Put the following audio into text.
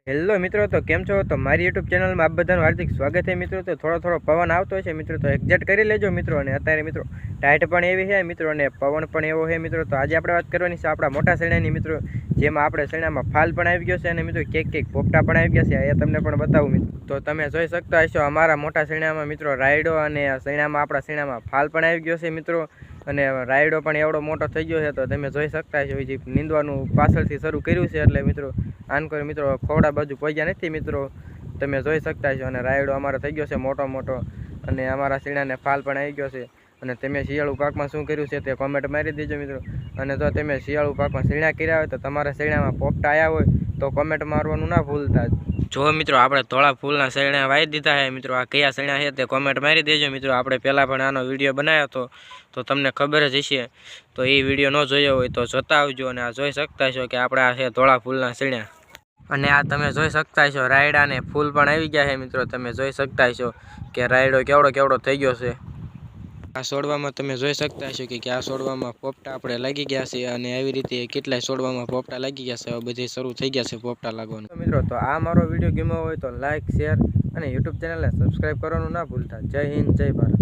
Hello મિત્રો, તો કેમ છો? તો મારી યુટ્યુબ ચેનલમાં આપ બધાનું હાર્દિક સ્વાગત છે મિત્રો. તો થોડો પવન આવતો છે મિત્રો, તો એક્ઝેક્ટ કરી લેજો મિત્રો. અને અત્યારે મિત્રો ટાઈટ પણ એવી છે મિત્રો, અને પવન પણ એવો છે મિત્રો. તો આજે આપણે વાત કરવાની છે આપણા મોટા શેણાની મિત્રો, જેમાં આપણે શેણામાં ફાલ પણ આવી ગયો છે, અને મિત્રો કેક પોપટા પણ આવી ગયા છે. એ તમને પણ બતાવું મિત્રો. તો તમે જોઈ શકતા હશો અમારા મોટા શેણામાં મિત્રો રાયડો, અને શેણામાં આપણા શેણામાં ફાલ પણ આવી ગયો છે મિત્રો. અને રાયડો પણ એવડો મોટો થઈ ગયો છે. તો તમે જોઈ શકતા છો જે નીંદવાનું પાછળથી શરૂ કર્યું છે, એટલે મિત્રો આન કરી મિત્રો ખોડા બાજુ પહોંચ્યા નથી મિત્રો, તમે જોઈ શકતા છો. અને રાયડો અમારો થઈ ગયો છે મોટો, અને અમારા શીણાને ફાલ પણ આવી ગયો છે. અને તમે શિયાળુ પાકમાં શું કર્યું છે તે કોમેન્ટ મારી દેજો મિત્રો. અને જો તમે શિયાળુ પાકમાં શીણા કર્યા હોય, તો તમારા શીણામાં પોપટા આવ્યા હોય તો કોમેન્ટ મારવાનું ના ભૂલતા. જો મિત્રો આપણે ધોળા ફૂલના શેણા વાવી દીધા છે મિત્રો. આ કયા શેણા છે તે કોમેન્ટ મારી દેજો મિત્રો. આપણે પહેલાં પણ આનો વિડીયો બનાવ્યો હતો, તો તમને ખબર જ હશે. તો એ વિડીયો ન જોયો હોય તો જોતા આવજો. અને આ જોઈ શકતા છો કે આપણે આ છે ધોળા ફૂલના શેણા. અને આ તમે જોઈ શકતા છો રાયડા ને ફૂલ પણ આવી ગયા છે મિત્રો. તમે જોઈ શકતા છો કે રાયડો કેવડો થઈ ગયો છે. આ છોડવામાં તમે જોઈ શકતા છો કે આ છોડવામાં પોપટા આપણે લાગી ગયા છે. અને આવી રીતે કેટલાય છોડવામાં પોપટા લાગી ગયા છે. હવે બધી શરૂ થઈ ગયા છે પોપટા લાગવાનું મિત્રો. તો આ મારો વિડીયો ગમ્યો હોય તો લાઈક, શેર અને યુટ્યુબ ચેનલને સબસ્ક્રાઈબ કરવાનું ના ભૂલતા. જય હિન્દ, જય ભારત.